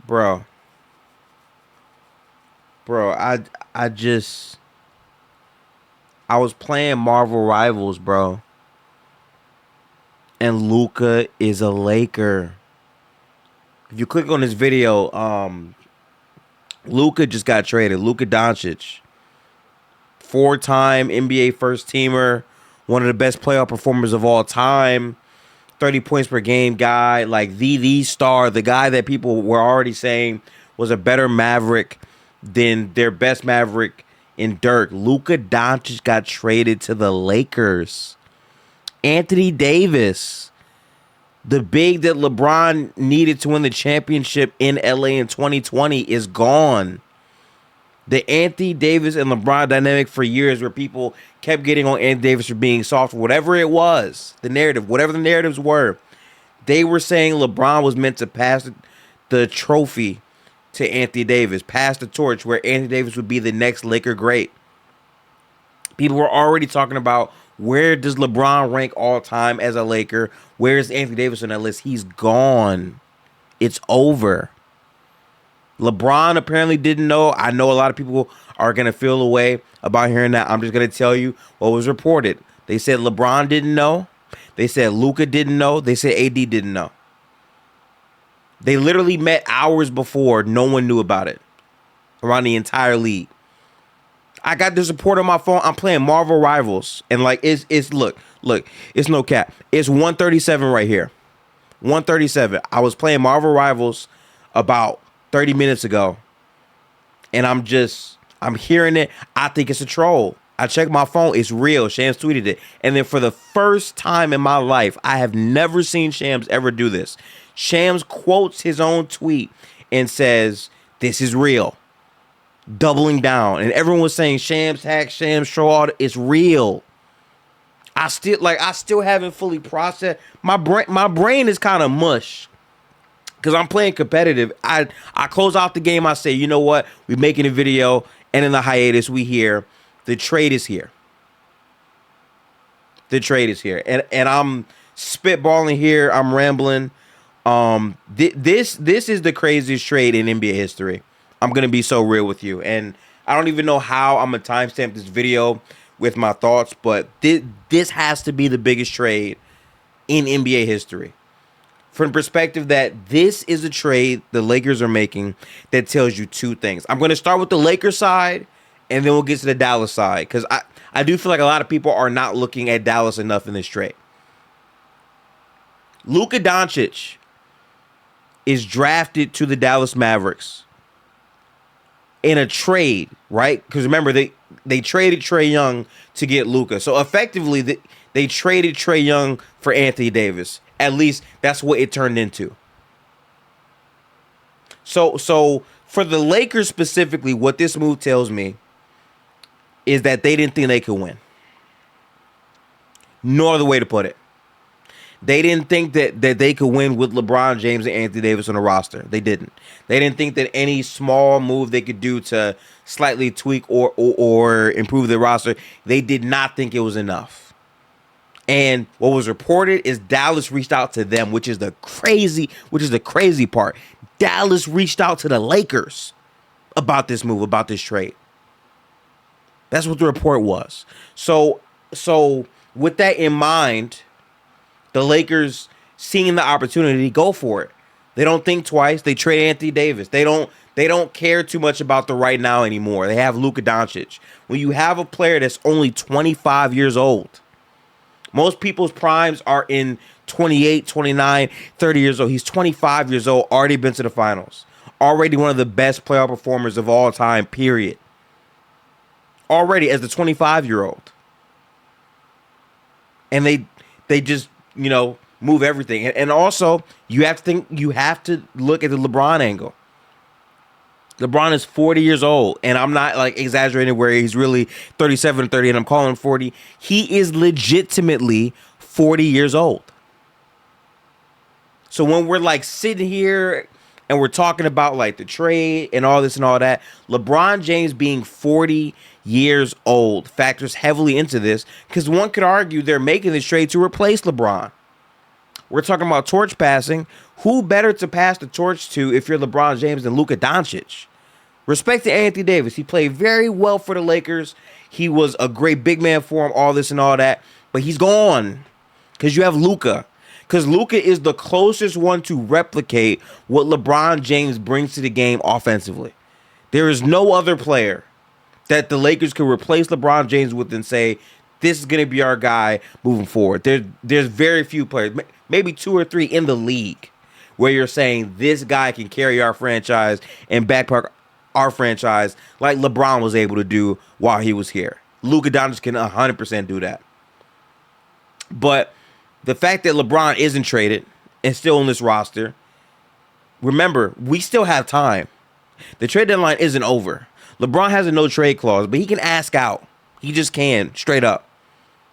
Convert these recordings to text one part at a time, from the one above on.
Bro, bro, I just I was playing Marvel Rivals, bro, and Luka is a Laker. If you click on this video, Luka just got traded. Luka Doncic, four-time NBA first teamer, one of the best playoff performers of all time, 30 points per game guy, like the star, the guy that people were already saying was a better Maverick than their best Maverick in Dirk. Luka Doncic got traded to the Lakers. Anthony Davis, the big that LeBron needed to win the championship in LA in 2020, is gone. The Anthony Davis and LeBron dynamic for years, where people kept getting on Anthony Davis for being soft, whatever it was, the narrative, whatever the narratives were, they were saying LeBron was meant to pass the trophy to Anthony Davis, pass the torch, where Anthony Davis would be the next Laker great. People were already talking about, where does LeBron rank all time as a Laker? Where is Anthony Davis on that list? He's gone. It's over. LeBron apparently didn't know. I know a lot of people are going to feel a way about hearing that. I'm just going to tell you what was reported. They said LeBron didn't know. They said Luka didn't know. They said AD didn't know. They literally met hours before. No one knew about it around the entire league. I got this report on my phone. I'm playing Marvel Rivals, and like it's look, it's no cap. It's 137 right here. 137. I was playing Marvel Rivals about 30 minutes ago, and I'm hearing it. I think it's a troll. I checked my phone. It's real. Shams tweeted it. And then for the first time in my life, I have never seen Shams ever do this. Shams quotes his own tweet and says, "This is real." Doubling down. And everyone was saying Shams hack, Shams show all. It's real. I still haven't fully processed. My brain is kind of mush. Because I'm playing competitive. I close out the game. I say, you know what? We're making a video. And in the hiatus, we hear the trade is here. The trade is here. And I'm spitballing here. I'm rambling. This is the craziest trade in NBA history. I'm going to be so real with you. And I don't even know how I'm going to timestamp this video with my thoughts. But this has to be the biggest trade in NBA history. From the perspective that this is a trade the Lakers are making that tells you two things. I'm going to start with the Lakers side, and then we'll get to the Dallas side, because I do feel like a lot of people are not looking at Dallas enough in this trade. Luka Doncic is drafted to the Dallas Mavericks in a trade, right? Because remember, they traded Trae Young to get Luka. So effectively, they traded Trae Young for Anthony Davis. At least that's what it turned into. So for the Lakers specifically, what this move tells me is that they didn't think they could win. No other way to put it. They didn't think that they could win with LeBron James and Anthony Davis on the roster. They didn't. They didn't think that any small move they could do to slightly tweak or improve the roster, they did not think it was enough. And what was reported is Dallas reached out to them, which is the crazy part. Dallas reached out to the Lakers about this move, about this trade. That's what the report was. So with that in mind, the Lakers, seeing the opportunity, go for it. They don't think twice. They trade Anthony Davis. They don't care too much about the right now anymore. They have Luka Doncic. When you have a player that's only 25 years old, most people's primes are in 28, 29, 30 years old. He's 25 years old, already been to the finals. Already one of the best playoff performers of all time, period. Already as the 25-year-old. And they just, move everything. And also, you have to look at the LeBron angle. LeBron is 40 years old, and I'm not like exaggerating where he's really 37 or 30, and I'm calling him 40. He is legitimately 40 years old. So when we're like sitting here and we're talking about like the trade and all this and all that, LeBron James being 40 years old factors heavily into this, because one could argue they're making this trade to replace LeBron. we're talking about torch passing. Who better to pass the torch to if you're LeBron James than Luka Doncic? Respect to Anthony Davis. He played very well for the Lakers. He was a great big man for him, all this and all that. But he's gone because you have Luka. Because Luka is the closest one to replicate what LeBron James brings to the game offensively. There is no other player that the Lakers could replace LeBron James with and say, this is going to be our guy moving forward. There's very few players, maybe 2 or 3 in the league, where you're saying this guy can carry our franchise and backpack our franchise like LeBron was able to do while he was here. Luka Doncic can 100% do that. But the fact that LeBron isn't traded and still on this roster, remember, we still have time. The trade deadline isn't over. LeBron has a no trade clause, but he can ask out. He just can, straight up.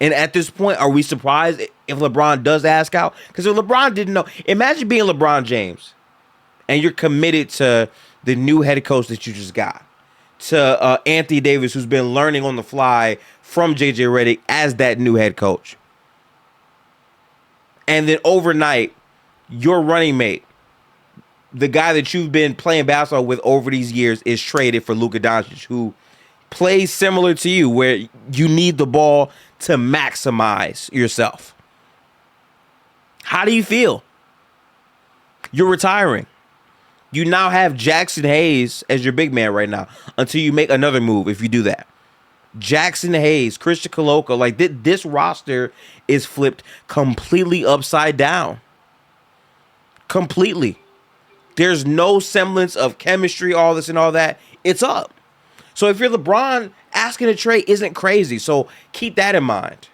And at this point, are we surprised if LeBron does ask out? Because if LeBron didn't know, imagine being LeBron James and you're committed to the new head coach that you just got, to Anthony Davis, who's been learning on the fly from J.J. Redick as that new head coach. And then overnight, your running mate, the guy that you've been playing basketball with over these years, is traded for Luka Doncic, who plays similar to you, where you need the ball to maximize yourself. How do you feel? You're retiring. You now have Jackson Hayes as your big man right now until you make another move if you do that. Jackson Hayes, Christian Coloco, like this roster is flipped completely upside down. Completely. There's no semblance of chemistry, all this and all that. It's up. So if you're LeBron, asking to trade isn't crazy. So keep that in mind.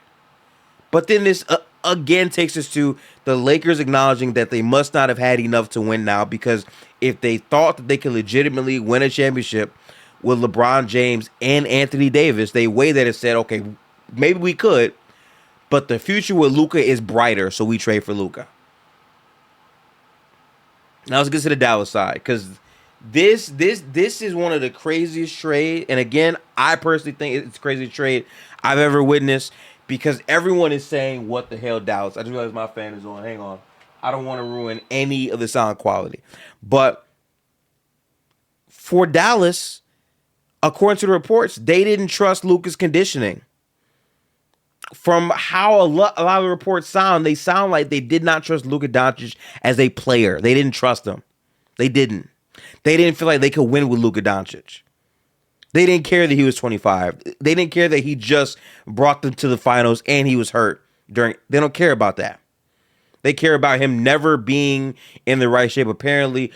But then this again takes us to the Lakers acknowledging that they must not have had enough to win now, because if they thought that they could legitimately win a championship with LeBron James and Anthony Davis, they weighed that and said, okay, maybe we could, but the future with Luka is brighter, so we trade for Luka. Now let's get to the Dallas side, because this is one of the craziest trade, and again, I personally think it's the craziest trade I've ever witnessed, because everyone is saying, what the hell, Dallas? I just realized my fan is on. Hang on. I don't want to ruin any of the sound quality. But for Dallas, according to the reports, they didn't trust Luka's conditioning. From how a lot of the reports sound, they sound like they did not trust Luka Doncic as a player. They didn't trust him. They didn't. They didn't feel like they could win with Luka Doncic. They didn't care that he was 25. They didn't care that he just brought them to the finals and he was hurt during. They don't care about that. They care about him never being in the right shape. Apparently,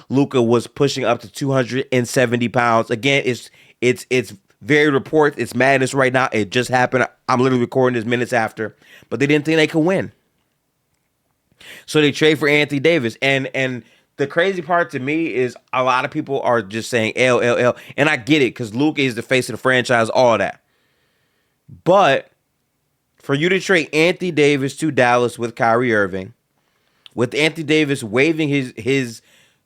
Luka was pushing up to 270 pounds. Again, it's very reports. It's madness right now. It just happened. I'm literally recording this minutes after. But they didn't think they could win. So they trade for Anthony Davis. And the crazy part to me is a lot of people are just saying L, L, L. And I get it, because Luka is the face of the franchise, all that. But for you to trade Anthony Davis to Dallas with Kyrie Irving, with Anthony Davis waiving his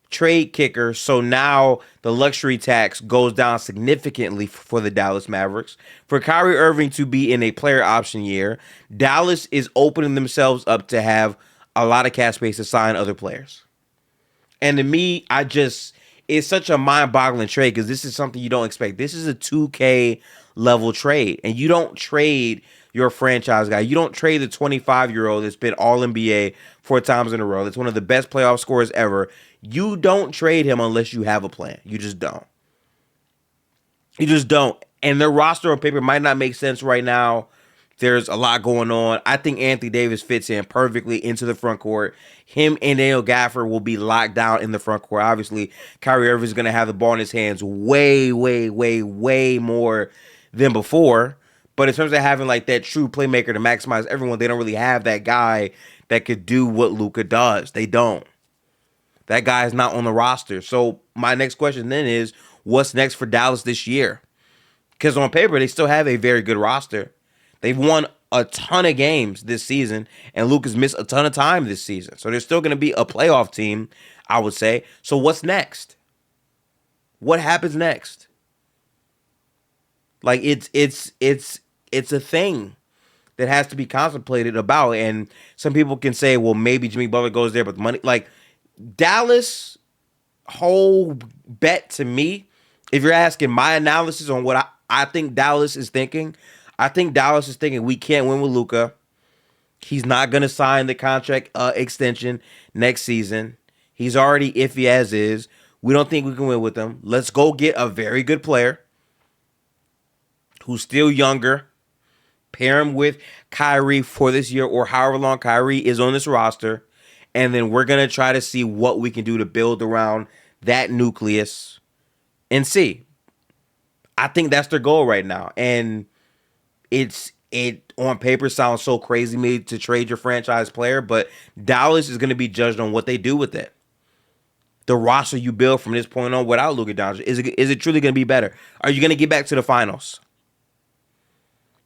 trade kicker, so now the luxury tax goes down significantly for the Dallas Mavericks. For Kyrie Irving to be in a player option year, Dallas is opening themselves up to have a lot of cap space to sign other players. And to me, it's such a mind-boggling trade, because this is something you don't expect. This is a 2K level trade, and you don't trade your franchise guy. You don't trade the 25-year-old that's been All-NBA 4 times in a row. That's one of the best playoff scorers ever. You don't trade him unless you have a plan. You just don't. You just don't. And their roster on paper might not make sense right now. There's a lot going on. I think Anthony Davis fits in perfectly into the front court. Him and Daniel Gafford will be locked down in the front court. Obviously, Kyrie Irving is going to have the ball in his hands way, way, way, way more than before. But in terms of having like that true playmaker to maximize everyone, they don't really have that guy that could do what Luka does. They don't. That guy is not on the roster. So my next question then is, what's next for Dallas this year? Because on paper, they still have a very good roster. They've won a ton of games this season, and Luka's missed a ton of time this season. So they're still going to be a playoff team, I would say. So what's next? What happens next? Like it's a thing. that has to be contemplated about. And some people can say, well, maybe Jimmy Butler goes there, but the money, like Dallas whole bet to me, if you're asking my analysis on what I think Dallas is thinking, I think Dallas is thinking we can't win with Luka. He's not going to sign the contract extension next season. He's already iffy as is. We don't think we can win with him. Let's go get a very good player who's still younger. Pair him with Kyrie for this year or however long Kyrie is on this roster. And then we're going to try to see what we can do to build around that nucleus and see. I think that's their goal right now. And it on paper sounds so crazy to me to trade your franchise player, but Dallas is going to be judged on what they do with it. The roster you build from this point on without Luka Doncic, is it truly going to be better? Are you going to get back to the finals?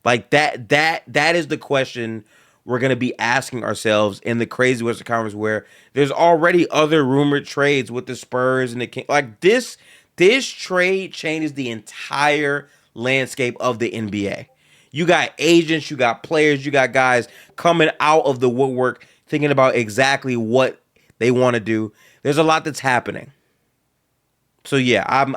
Like that is the question we're going to be asking ourselves in the crazy Western Conference, where there's already other rumored trades with the Spurs and the Kings. Like this trade changes the entire landscape of the NBA. You got agents, you got players, you got guys coming out of the woodwork thinking about exactly what they want to do. There's a lot that's happening. So yeah, I'm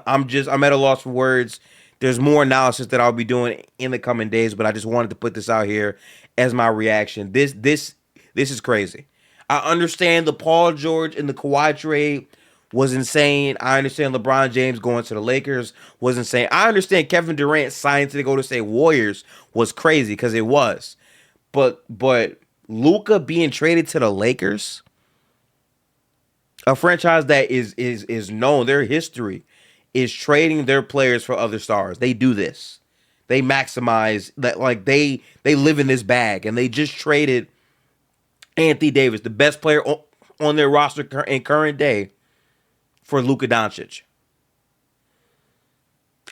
at a loss for words. There's more analysis that I'll be doing in the coming days, but I just wanted to put this out here as my reaction. This is crazy. I understand the Paul George and the Kawhi trade was insane. I understand LeBron James going to the Lakers was insane. I understand Kevin Durant signing to the Golden State Warriors was crazy because it was. But Luka being traded to the Lakers, a franchise that is known, their history is trading their players for other stars. They do this. They maximize that, like they live in this bag, and they just traded Anthony Davis, the best player on their roster in current day, for Luka Doncic.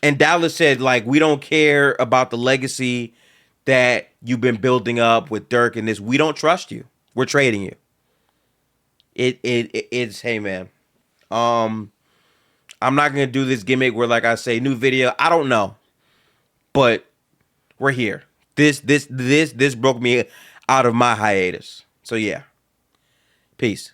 And Dallas said, like, we don't care about the legacy that you've been building up with Dirk and this. We don't trust you. We're trading you. It's hey man. I'm not gonna do this gimmick where, like I say, new video. I don't know, but we're here. This broke me out of my hiatus. So yeah, peace.